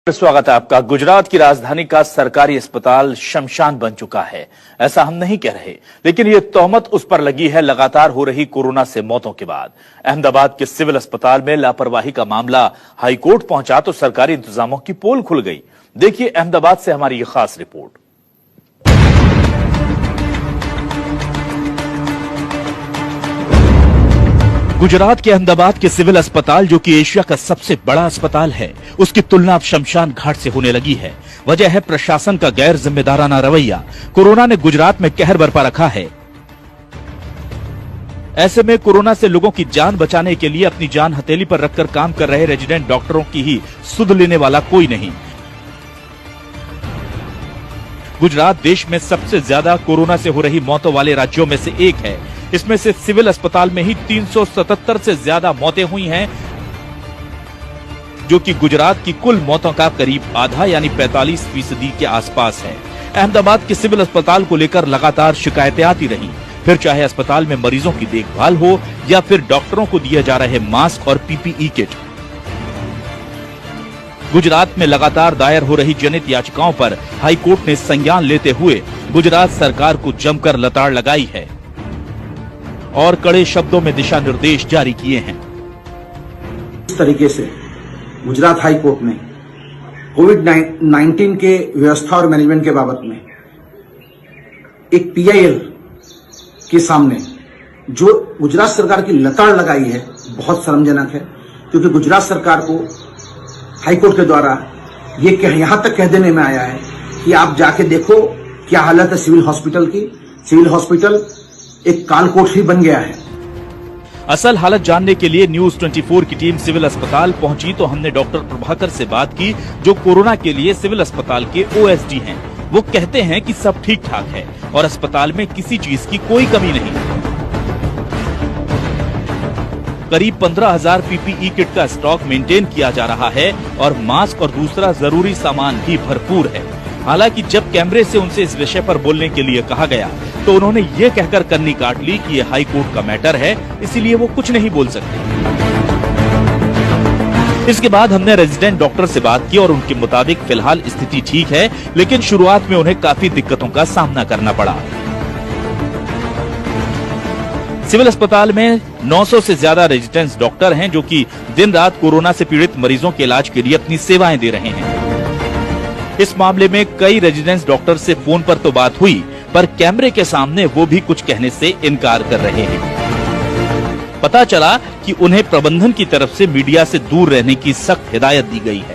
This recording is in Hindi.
स्वागत है आपका। गुजरात की राजधानी का सरकारी अस्पताल शमशान बन चुका है, ऐसा हम नहीं कह रहे, लेकिन ये तोहमत उस पर लगी है लगातार हो रही कोरोना से मौतों के बाद। अहमदाबाद के सिविल अस्पताल में लापरवाही का मामला हाईकोर्ट पहुंचा तो सरकारी इंतजामों की पोल खुल गई। देखिए अहमदाबाद से हमारी ये खास रिपोर्ट। गुजरात के अहमदाबाद के सिविल अस्पताल, जो कि एशिया का सबसे बड़ा अस्पताल है, उसकी तुलना अब शमशान घाट से होने लगी है। वजह है प्रशासन का गैर जिम्मेदाराना रवैया। कोरोना ने गुजरात में कहर बरपा रखा है। ऐसे में कोरोना से लोगों की जान बचाने के लिए अपनी जान हथेली पर रखकर काम कर रहे रेजिडेंट डॉक्टरों की ही सुध लेने वाला कोई नहीं। गुजरात देश में सबसे ज्यादा कोरोना से हो रही मौतों वाले राज्यों में से एक है। इसमें से सिविल अस्पताल में ही 377 से ज्यादा मौतें हुई हैं, जो कि गुजरात की कुल मौतों का करीब आधा यानी 45% के आसपास है। अहमदाबाद के सिविल अस्पताल को लेकर लगातार शिकायतें आती रहीं, फिर चाहे अस्पताल में मरीजों की देखभाल हो या फिर डॉक्टरों को दिए जा रहे मास्क और पीपीई किट। गुजरात में लगातार दायर हो रही जनहित याचिकाओं पर हाईकोर्ट ने संज्ञान लेते हुए गुजरात सरकार को जमकर लताड़ लगाई है और कड़े शब्दों में दिशा निर्देश जारी किए हैं। इस तरीके से गुजरात हाई कोर्ट ने कोविड-19 के व्यवस्था और मैनेजमेंट के बाबत में एक पीआईएल के सामने जो गुजरात सरकार की लताड़ लगाई है, बहुत शर्मजनक है। क्योंकि गुजरात सरकार को हाई कोर्ट के द्वारा ये यहां तक कह देने में आया है कि आप जाके देखो क्या हालत है सिविल हॉस्पिटल की। सिविल हॉस्पिटल एक कालकोट ही बन गया है। असल हालत जानने के लिए न्यूज 24 की टीम सिविल अस्पताल पहुंची तो हमने डॉक्टर प्रभाकर से बात की, जो कोरोना के लिए सिविल अस्पताल के ओएसडी हैं। वो कहते हैं कि सब ठीक ठाक है और अस्पताल में किसी चीज की कोई कमी नहीं। करीब 15,000 पीपीई किट का स्टॉक मेंटेन किया जा रहा है और मास्क और दूसरा जरूरी सामान भी भरपूर है। हालांकि जब कैमरे से उनसे इस विषय पर बोलने के लिए कहा गया तो उन्होंने ये कहकर कन्नी काट ली कि ये हाई कोर्ट का मैटर है, इसीलिए वो कुछ नहीं बोल सकते। इसके बाद हमने रेजिडेंट डॉक्टर से बात की और उनके मुताबिक फिलहाल स्थिति ठीक है, लेकिन शुरुआत में उन्हें काफी दिक्कतों का सामना करना पड़ा। सिविल अस्पताल में 900 से ज्यादा रेजिडेंट्स डॉक्टर हैं, जो कि दिन रात कोरोना से पीड़ित मरीजों के इलाज के लिए अपनी सेवाएं दे रहे हैं। इस मामले में कई रेजिडेंट्स डॉक्टर से फोन पर तो बात हुई, पर कैमरे के सामने वो भी कुछ कहने से इनकार कर रहे हैं। पता चला कि उन्हें प्रबंधन की तरफ से मीडिया से दूर रहने की सख्त हिदायत दी गई है।